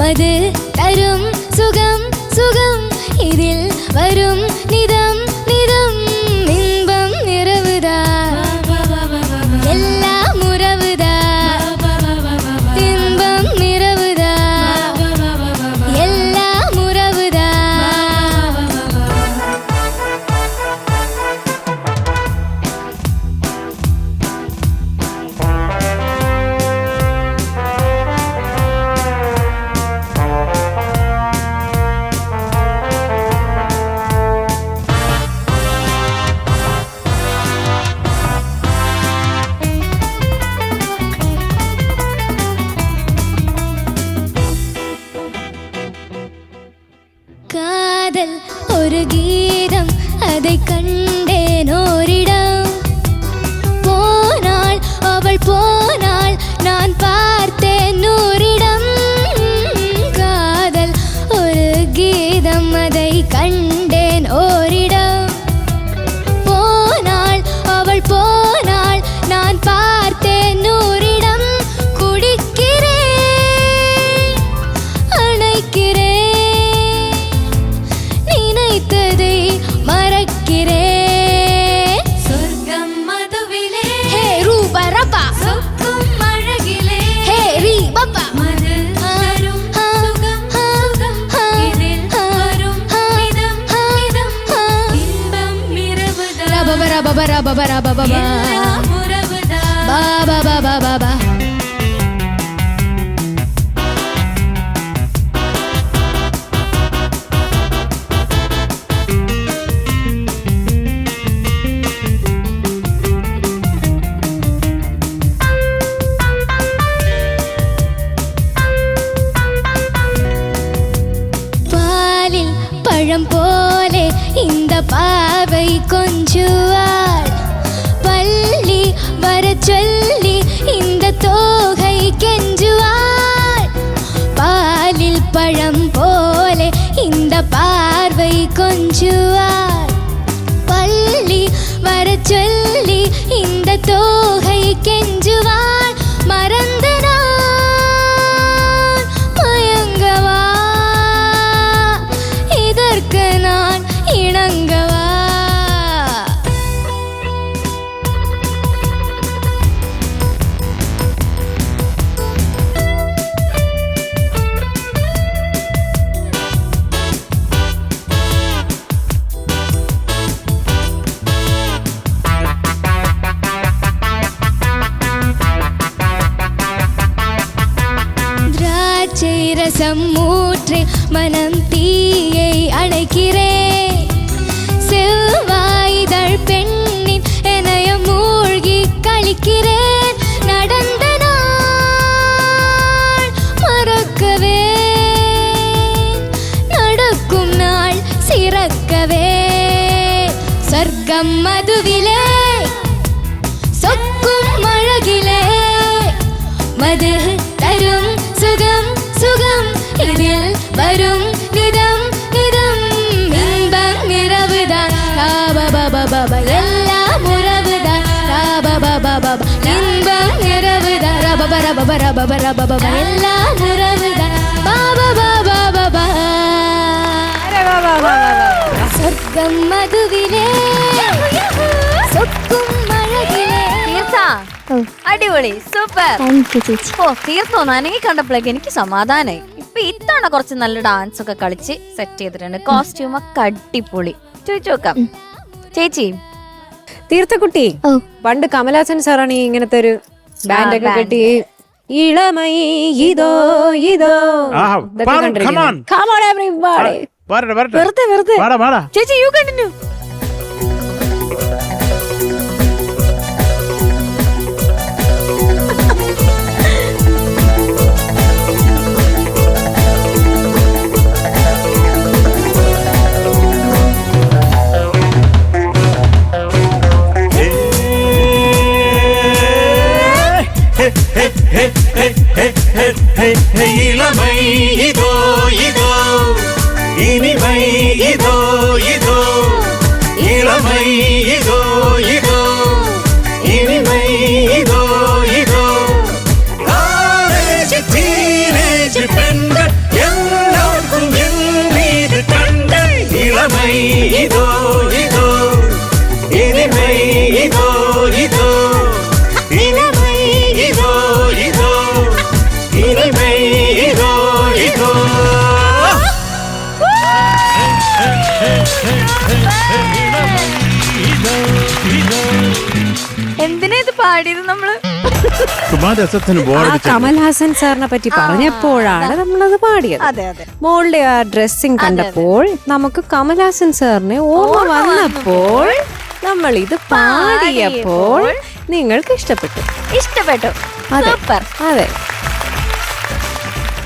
மது தரும் சுகம் சுகம் இதில் வரும் நிதம் நிதம் இன்பம் நிறவுதா எல்லாம் உறவுதா இன்பம் நிறவுதா எல்லாம் உறவுதா காதல் ஒரு கீதம் அதை கண்டேன் ஓரிடம் போனாள் அவள் போனாள் நான் பார்த்தேன் நூறிடம் காதல் ஒரு கீதம் அதை கண்டேன் ஓரிடம் போனாள் அவள் போனாள் நான் பார்த்தேன் நூறிடம் குடிக்கிறேன் அணைக்கிறேன் நினைத்ததை மறக்கிறேன் சொர்க்கம் மதுவிலே ஹே ரூபா ரபா சொக்கும் அழகிலே ஹே ரீ பப்பா மது தரும் சுகம் சுகம் இதில் வரும் மிதம் மிதம் இன்பம் இரவுதா ரபப ரபப ரபப ரபப எல்லாம் உறவுதா பாபா பாபா பாபா பாலில் பழம் போலே இந்த பாவை கொஞ்சுவாள் பள்ளி வர சொல்லி இந்த தோகை கெஞ்சுவாள் பாலில் பழம் போலே இந்த பார்வை கொஞ்சுவாள் பள்ளி வர சொல்லி இந்த தோகை கெஞ்சுவாள் மறந்து நான் மயங்கவா இதற்கு நான் இணங்கவா திராட்சை ரசம் ஊற்றி மனம் தீயை அணைக்கிறேன் செவ்வாய்தழ் பெண்ணின் எனைய மூழ்கி கழிக்கிறேன் நடந்த நாள் மறக்கவே நடக்கும் நாள் சிறக்கவே சொர்க்கம் மதுவிலே சொக்கும் அழகிலே மது தரும் சுகம் சுகம் இதில் வரும் நிதம் நிதம் இன்பம் இரவுதான் ராபபபபப எல்லாம் உறவுதான் ராபபபபப இன்பம் இரவுதான் ரபப ரபப ரபப ரபப எல்லாம் உறவுதான் பாபபபபப சொர்க்கம் மதுவிலே சொக்கும் അഴകിലെ അടിപൊളി സൂപ്പർ. ഓ തീർത്തോ നനകി കണ്ടപ്പോഴേക്ക് എനിക്ക് സമാധാനായി. ഇപ്പൊ ഇത്തവണ കുറച്ച് നല്ല ഡാൻസ് ഒക്കെ കളിച്ച് സെറ്റ് ചെയ്തിട്ടുണ്ട്. കോസ്റ്റ്യൂം ഒക്കെ അടിപൊളി. ചോദിച്ചു നോക്കാം ചേച്ചി. തീർത്ഥക്കുട്ടി, പണ്ട് കമലാസൻ സാറാണ് ഇങ്ങനത്തെ ഒരു ബാൻഡ് ഒക്കെ കെട്ടി ഇളമൈ ഇതോ ഇതോ ചേച്ചി യു കണ്ടിന്യൂ. இளமை இதோ இதோ இனிமை இதோ இதோ இளமை இதோ இதோ இனிமை இதோ இதோ காலேஜ் டீனேஜ் பெண்கள் இனிமை இதோ இதோ. എന്തിനാ ഇത് പാടിയത് നമ്മള്? ആ കമൽഹാസൻ സാറിനെ പറ്റി പറഞ്ഞപ്പോഴാണ് നമ്മളത് പാടിയത്. അതെ അതെ. മോളുടെ ആ ഡ്രസ്സിങ് കണ്ടപ്പോൾ നമുക്ക് കമൽഹാസൻ സാറിനെ ഓർമ്മ വന്നപ്പോൾ നമ്മൾ ഇത് പാടിയപ്പോൾ നിങ്ങൾക്ക് ഇഷ്ടപ്പെട്ടു. അതെ. സൂപ്പർ. അതെ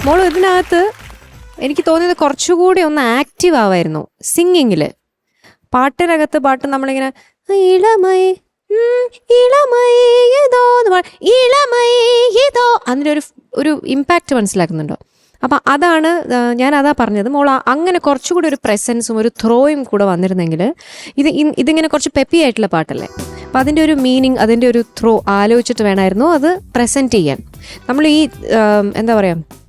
മോള് ഇതിനകത്ത് എനിക്ക് തോന്നിയത് കുറച്ചുകൂടി ഒന്ന് ആക്റ്റീവ് ആവായിരുന്നു സിംഗിങ്ങില്. പാട്ടിനകത്ത് പാട്ട് നമ്മളിങ്ങനെ ഇളമൈ ഇളമൈതോ ഇളമൈതോ അതിൻ്റെ ഒരു ഇമ്പാക്റ്റ് മനസ്സിലാക്കുന്നുണ്ടോ? അപ്പം അതാണ് ഞാനതാ പറഞ്ഞത്. മോൾ അങ്ങനെ കുറച്ചുകൂടി ഒരു പ്രസൻസും ഒരു ത്രോയും കൂടെ വന്നിരുന്നെങ്കിൽ ഇതിങ്ങനെ കുറച്ച് പെപ്പി ആയിട്ടുള്ള പാട്ടല്ലേ, അപ്പം അതിൻ്റെ ഒരു മീനിങ്, അതിൻ്റെ ഒരു ത്രോ ആലോചിച്ചിട്ട് വേണമായിരുന്നു അത് പ്രസൻറ്റ് ചെയ്യാൻ. നമ്മൾ ഈ എന്താ പറയുക,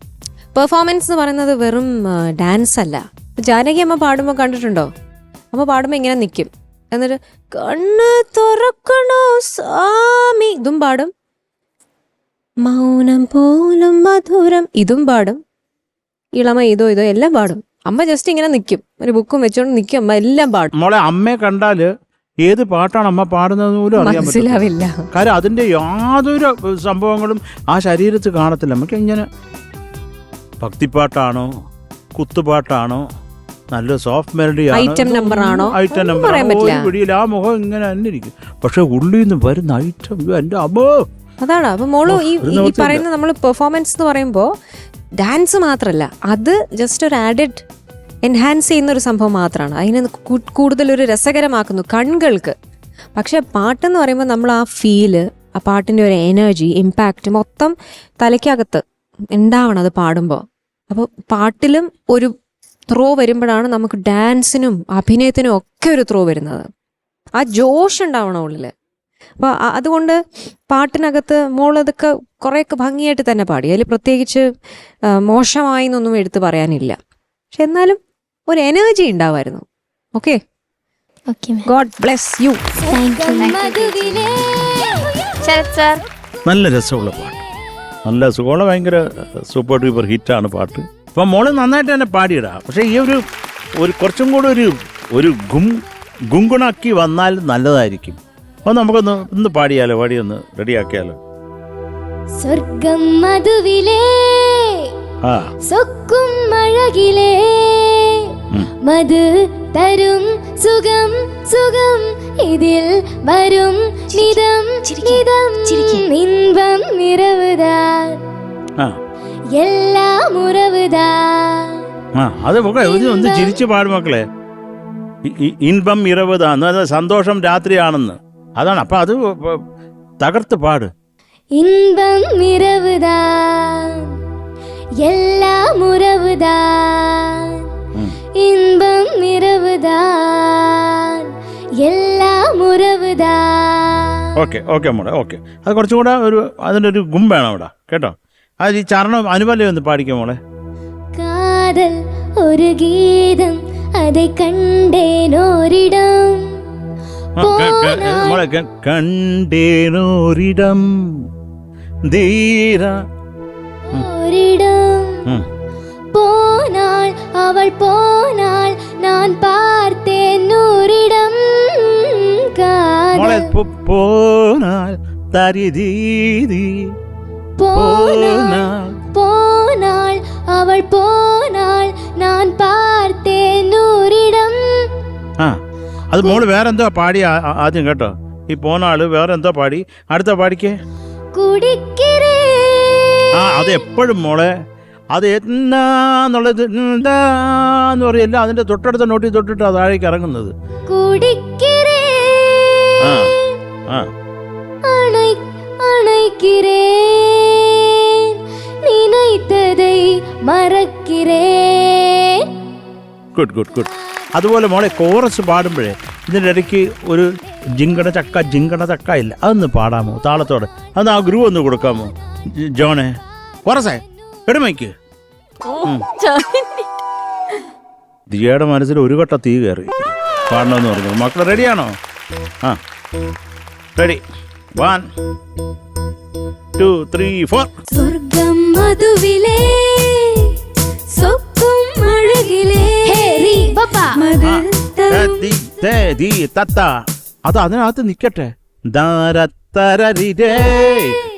പെർഫോമൻസ് എന്ന് പറയുന്നത് വെറും ഡാൻസ് അല്ല. ജാനകി അമ്മ പാടുമ്പോൾ കണ്ടിട്ടുണ്ടോ? അമ്മ പാടുമ്പോൾ ഇങ്ങനെ നിൽക്കും, എന്നിട്ട് കണ്ണ് തുറക്കണോ സ്വാമി ഇതും പാടും, മൗനം പോലും മധുരം ഇതും പാടും, ഇളമ ഇതോ എല്ലാം പാടും. അമ്മ ജസ്റ്റ് ഇങ്ങനെ നിൽക്കും, ഒരു ബുക്കും വെച്ചോണ്ട് നിൽക്കും, അമ്മ എല്ലാം പാടും. മോളെ അമ്മയെ കണ്ടാല് ഏത് പാട്ടാണ് അമ്മ പാടുന്നത് പോലും അറിയാൻ മനസ്സിലാവില്ല. കാര്യം അതിന്റെ യാതൊരു സംഭവങ്ങളും ആ ശരീരത്തിൽ കാണത്തില്ല. നമുക്ക് ഇങ്ങനെ ഭക്തിപ്പാട്ടാണോ കുത്തുപാട്ടാണോ നല്ല സോഫ്റ്റ് മെലഡി ഐറ്റം നമ്പർ ആണോ ഐറ്റം നമ്പർ പിടിയിൽ ആ മുഖം ഇങ്ങനെ തന്നെ ഇരിക്കും. പക്ഷെ ഉള്ളിൽ നിന്ന് വരുന്ന ഐറ്റം എന്റെ അമ്മോ അതാണ്. അപ്പൊ മോള് ഈ പറയുന്ന നമ്മൾ പെർഫോമൻസ് എന്ന് പറയുമ്പോൾ ഡാൻസ് മാത്രമല്ല, അത് ജസ്റ്റ് ഒരു ആഡഡ് എൻഹാൻസ് ചെയ്യുന്ന ഒരു സംഭവം മാത്രമാണ്. അതിനെ കൂടുതൽ ഒരു രസകരമാക്കുന്നു കണ്ണുകൾക്ക്. പക്ഷെ പാട്ടെന്ന് പറയുമ്പോൾ നമ്മൾ ആ ഫീല്, ആ പാട്ടിൻ്റെ ഒരു എനർജി, ഇമ്പാക്റ്റ് മൊത്തം തലയ്ക്കകത്ത് ഉണ്ടാവണം അത് പാടുമ്പോൾ. അപ്പോൾ പാട്ടിലും ഒരു ത്രോ വരുമ്പോഴാണ് നമുക്ക് ഡാൻസിനും അഭിനയത്തിനും ഒക്കെ ഒരു ത്രോ വരുന്നത്. ആ ജോഷ് ഉണ്ടാവണം ഉള്ളിൽ. അപ്പോൾ അതുകൊണ്ട് പാട്ടിനകത്ത് മോളതൊക്കെ കുറേയൊക്കെ ഭംഗിയായിട്ട് തന്നെ പാടി. അതിൽ പ്രത്യേകിച്ച് മോശമായി എന്നൊന്നും എടുത്ത് പറയാനില്ല. പക്ഷെ എന്നാലും ഒരു എനർജി ഉണ്ടാവുമായിരുന്നു. Okay, God bless you. നല്ല രസമുള്ള പാട്ട്, നല്ല സുഖമുള്ള ഭയങ്കര സൂപ്പർ ഡ്യൂപ്പർ ഹിറ്റാണ് പാട്ട്. അപ്പം മോള് നന്നായിട്ട് തന്നെ പാടിയിടാ. പക്ഷെ ഈ ഒരു കുറച്ചും കൂടെ ഒരു ഗുങ്കുണാക്കി വന്നാൽ നല്ലതായിരിക്കും. അപ്പോൾ നമുക്കൊന്ന് പാടിയാലോ, പാടിയൊന്ന് റെഡിയാക്കിയാലോ. സ്വർഗം മധുവിലേ ആ സൊക്കും അഴകിലേ മധു തരും സുഖം സുഖം ഇതിൽ വരും നിതം നിതം ഇൻപം നിറവുതാൻ എല്ലാം ഉറവുതാൻ. അത് ഒന്ന് ചിരിച്ചു പാടും മക്കളെ. ഇൻപം ഇറവുതാന്ന്, അത് സന്തോഷം രാത്രിയാണെന്ന്, അതാണ്. അപ്പൊ അത് തകർത്ത് പാട്. ഇൻപം നിറവുതാൻ എല്ലാം ഉറവുതാൻ ഇൻപം നിറവുതാൻ എല്ലാം ഉറവുതാൻ. ഓക്കെ മോളെ, ഓക്കെ. അത് കുറച്ചും കൂടെ അതിൻ്റെ ഒരു വേണം അവിടെ, കേട്ടോ. അത് ഈ ചരണം അനുപല്ലവി ഒന്ന് പാടിക്കോ മോളെ. കാതൽ ഒരു ഗീതം அதை കണ്ടേനോരിടം മോളെ കണ്ടേനോരിടം ധീര போனாள் அவள் போனாள் நான் பார்த்தேன் நூறிடம் போனாள் தரிதீதி போனாள் அவள் போனாள் நான் பார்த்தேன் நூறிடம். അത് മോള് വേറെന്തോ പാടി ആദ്യം, കേട്ടോ. ഈ പോനാള് വേറെന്തോ പാടി, അടുത്ത പാടിക്കേ. കുടിக்கிறേ. അത് എപ്പോഴും മോളെ അത് എന്നാന്നുള്ളത് എന്താന്ന് പറയല്ല, അതിന്റെ തൊട്ടടുത്ത നോട്ടി തൊട്ടിട്ട് താഴേക്ക് ഇറങ്ങുന്നത്. Good good good. അതുപോലെ മോളെ കോറസ് പാടുമ്പോഴേ ഇതിൻ്റെ ഇടയ്ക്ക് ഒരു ജിങ്കട ചക്ക ഇല്ല, അതൊന്ന് പാടാമോ താളത്തോടെ? അന്ന് ആ ഗ്രൂ ഒന്ന് കൊടുക്കാമോ ജോണേ? കോറസേ എടുമയ്ക്ക്. ദിയയുടെ മനസ്സിൽ ഒരു കട്ട തീ കയറി പാടണമെന്ന് പറഞ്ഞു. മക്കൾ റെഡിയാണോ? റെഡി. 1 2 3 4. സ്വർഗം മധുവിലേ സ്വക്കും അഴകിലേ ഹേ റീ ബപ്പ മധു ദീ തത്ത. അത് അതിനകത്ത് നിക്കട്ടെ. ദാരത്തരരിരേ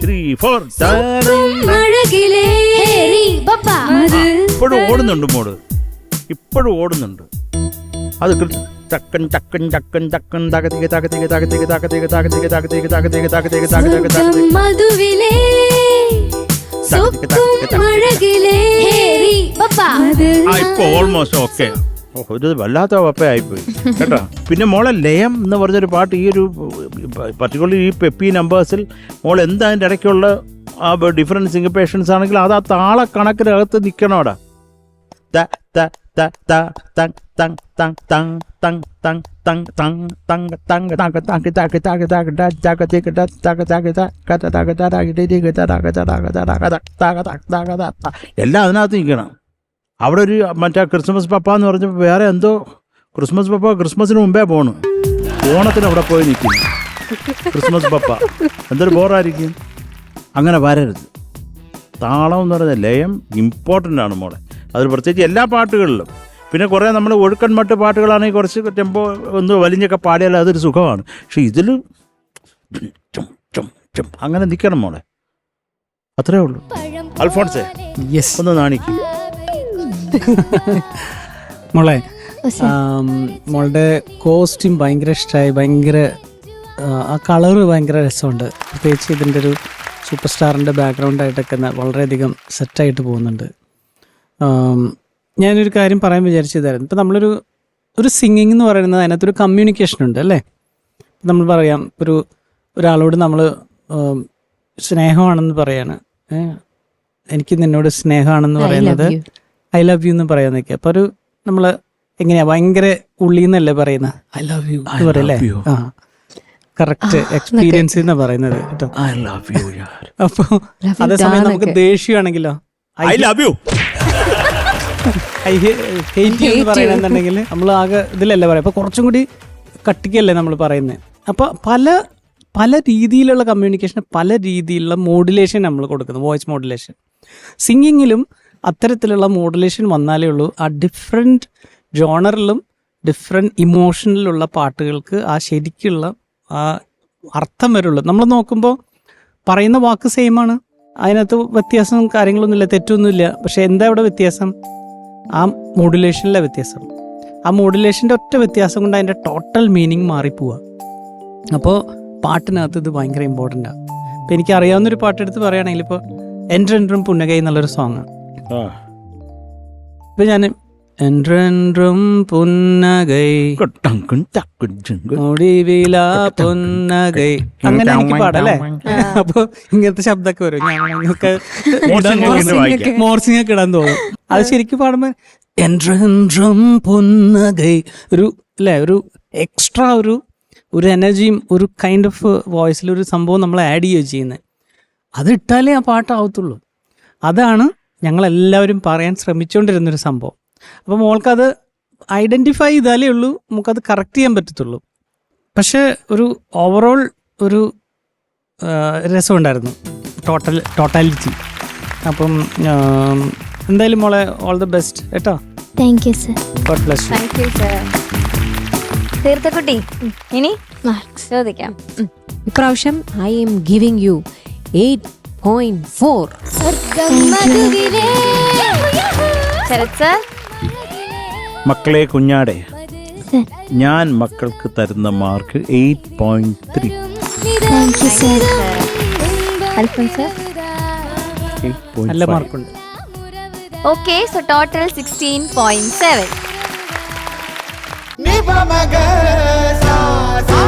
3 4 അഴകിലേ ഹേ റീ ബപ്പ മധു ഇപ്പോഴും ഓടുന്നുണ്ട് മോള്, ഇപ്പോഴും ഓടുന്നുണ്ട്. അത് ചക്കൻ ചക്കൻ ചക്കൻ ചക്കൻ തകതിക തകതിക തകതിക തകതിക തകതിക തകതിക തകതിക തകതിക തകതിക തകതിക മധുവിലേ സ്വക്കും അഴകിലേ ഹേ റീ ബപ്പ മധു ഇപ്പൊ ഓൾമോസ്റ്റ് ഓക്കെ. ഒരു വല്ലാത്ത പപ്പയായിപ്പോയി കേട്ടോ. പിന്നെ മോളെ ലയം എന്ന് പറഞ്ഞൊരു പാട്ട്, ഈ ഒരു പർട്ടിക്കുലർ ഈ പെപ്പി നമ്പേഴ്സിൽ മോൾ എന്താ അതിൻ്റെ ഇടയ്ക്കുള്ള ആ ഡിഫറെൻറ്റ് സിംഗപ്പേഷൻസ് ആണെങ്കിൽ അത് ആ താള കണക്കിനകത്ത് നിൽക്കണം അവിടെ. എല്ലാം അതിനകത്ത് നിൽക്കണം. അവിടെ ഒരു മറ്റേ ക്രിസ്മസ് പപ്പ എന്ന് പറഞ്ഞപ്പോൾ വേറെ എന്തോ ക്രിസ്മസ് പപ്പ ക്രിസ്മസിന് മുമ്പേ പോണു, ഓണത്തിന് അവിടെ പോയി നിൽക്കുന്നു ക്രിസ്മസ് പപ്പ. എന്തൊരു ബോറായിരിക്കും. അങ്ങനെ വരരുത്. താളം എന്ന് പറയുന്നത് ലയം ഇമ്പോർട്ടൻ്റ് ആണ് മോളെ. അതിൽ പ്രത്യേകിച്ച് എല്ലാ പാട്ടുകളിലും. പിന്നെ കുറേ നമ്മൾ ഒഴുക്കൻ മട്ട് പാട്ടുകളാണെങ്കിൽ കുറച്ച് ടെമ്പോ ഒന്ന് വലിഞ്ഞൊക്കെ പാടിയാൽ അതൊരു സുഖമാണ്. പക്ഷെ ഇതിൽ അങ്ങനെ നിൽക്കണം മോളെ, അത്രേ ഉള്ളൂ. അൽഫോൺസേ ഒന്ന് നാണിക്കും മോളെ. മോളുടെ കോസ്റ്റ്യൂം ഭയങ്കര ഇഷ്ടമായി. ഭയങ്കര ആ കളറ് ഭയങ്കര രസമുണ്ട്. പ്രത്യേകിച്ച് ഇതിൻ്റെ ഒരു സൂപ്പർ സ്റ്റാറിൻ്റെ ബാക്ക്ഗ്രൗണ്ടായിട്ടൊക്കെ വളരെയധികം സെറ്റായിട്ട് പോകുന്നുണ്ട്. ഞാനൊരു കാര്യം പറയാൻ വിചാരിച്ചതായിരുന്നു. ഇപ്പം നമ്മളൊരു സിംഗിങ് എന്ന് പറയുന്നത് അതിനകത്തൊരു കമ്മ്യൂണിക്കേഷൻ ഉണ്ട് അല്ലേ. നമ്മൾ പറയാം ഒരാളോട് നമ്മൾ സ്നേഹമാണെന്ന് പറയാണ്, എനിക്ക് നിന്നോട് സ്നേഹമാണെന്ന് പറയുന്നത് ഐ ലവ് യു എന്ന് പറയാൻ നിൽക്കുക. അപ്പോൾ നമ്മൾ എങ്ങനെയാ ഭയങ്കര ഉള്ളിന്നല്ലേ പറയുന്നത് ഐ ലവ് യു എന്ന് പറയല്ലേ. ആ കറക്റ്റ് എക്സ്പീരിയൻസ് എന്നാ പറയുന്നത് കേട്ടോ. അപ്പൊ അതേസമയം നമുക്ക് ദേഷ്യമാണെങ്കിലോ I love you I hate you എന്ന് പറയണമെന്നുണ്ടെങ്കിൽ നമ്മൾ ആകെ ഇതിലല്ലേ പറയാം. അപ്പൊ കുറച്ചും കൂടി കട്ടിക്കല്ലേ നമ്മൾ പറയുന്നത്. അപ്പൊ പല രീതിയിലുള്ള കമ്മ്യൂണിക്കേഷൻ, പല രീതിയിലുള്ള മോഡുലേഷൻ നമ്മൾ കൊടുക്കുന്നത്, വോയിസ് മോഡുലേഷൻ. സിംഗിങ്ങിലും അത്തരത്തിലുള്ള മോഡുലേഷൻ വന്നാലേ ഉള്ളൂ ആ ഡിഫറെൻറ്റ് ജോണറിലും ഡിഫറെൻറ്റ് ഇമോഷനിലുള്ള പാട്ടുകൾക്ക് ആ ശരിക്കുള്ള ആ അർത്ഥം വരുള്ളൂ. നമ്മൾ നോക്കുമ്പോൾ പറയുന്ന വാക്ക് സെയിമാണ്, അതിനകത്ത് വ്യത്യാസവും കാര്യങ്ങളൊന്നുമില്ല, തെറ്റൊന്നുമില്ല. പക്ഷെ എന്താ ഇവിടെ വ്യത്യാസം? ആ മോഡുലേഷനിലെ വ്യത്യാസം. ആ മോഡുലേഷൻ്റെ ഒറ്റ വ്യത്യാസം കൊണ്ട് അതിൻ്റെ ടോട്ടൽ മീനിങ് മാറിപ്പോവുക. അപ്പോൾ പാട്ടിനകത്ത് ഇത് ഭയങ്കര ഇമ്പോർട്ടൻ്റാണ്. ഇപ്പം എനിക്ക് അറിയാവുന്നൊരു പാട്ടെടുത്ത് പറയുകയാണെങ്കിൽ ഇപ്പോൾ എൻട്രെൻഡ്രും പുന്നകൈ എന്നുള്ളൊരു സോങ്ങാണ്. ഇപ്പം ഞാൻ എൻട്രെൻഡ്രും പുന്നകൈ ഒടിവില പുന്നകൈ അങ്ങനെ എനിക്ക് പാടല്ലേ. അപ്പോൾ ഇങ്ങനത്തെ ശബ്ദമൊക്കെ വരും. ഞങ്ങൾക്ക് മോർസിംഗ് ഒക്കെ ഇടാൻ തോന്നും. അത് ശരിക്കും പാടുമ്പോൾ എൻട്രെൻഡ്രും പുന്നകൈ ഒരു എക്സ്ട്രാ ഒരു എനർജിയും ഒരു കൈൻഡ് ഓഫ് വോയിസിലൊരു സംഭവം നമ്മൾ ആഡ് ചെയ്യുകയും ചെയ്യുന്നത്. അതിട്ടാലേ ആ പാട്ടാവത്തുള്ളൂ. അതാണ് ഞങ്ങളെല്ലാവരും പറയാൻ ശ്രമിച്ചുകൊണ്ടിരുന്നൊരു സംഭവം. അപ്പോൾ മോൾക്കത് ഐഡൻറ്റിഫൈ ചെയ്താലേ ഉള്ളൂ നമുക്കത് കറക്റ്റ് ചെയ്യാൻ പറ്റത്തുള്ളൂ. പക്ഷേ ഒരു ഓവറോൾ ഒരു രസമുണ്ടായിരുന്നു, ടോട്ടാലിറ്റി. അപ്പം എന്തായാലും മോളെ ഓൾ ദി ബെസ്റ്റ് കേട്ടോ. Thank you sir. God bless you. Thank you sir. തീർത്ഥക്കുട്ടി, ഇനി ചോദിക്കാം. ഇപ്രാവശ്യം ഐ എം ഗിവിംഗ് യു 8.4. സ്വർഗം മധുവിലേ ശരത് സർ. മക്കളെ കുഞ്ഞാടെ, ഞാൻ മക്കൾക്ക് തരുന്ന mark 8.3. Thank you sir. Alphonse sir. നല്ല മാർക്കുണ്ട്. Okay, so total 16.7. Ni pa maga sa sa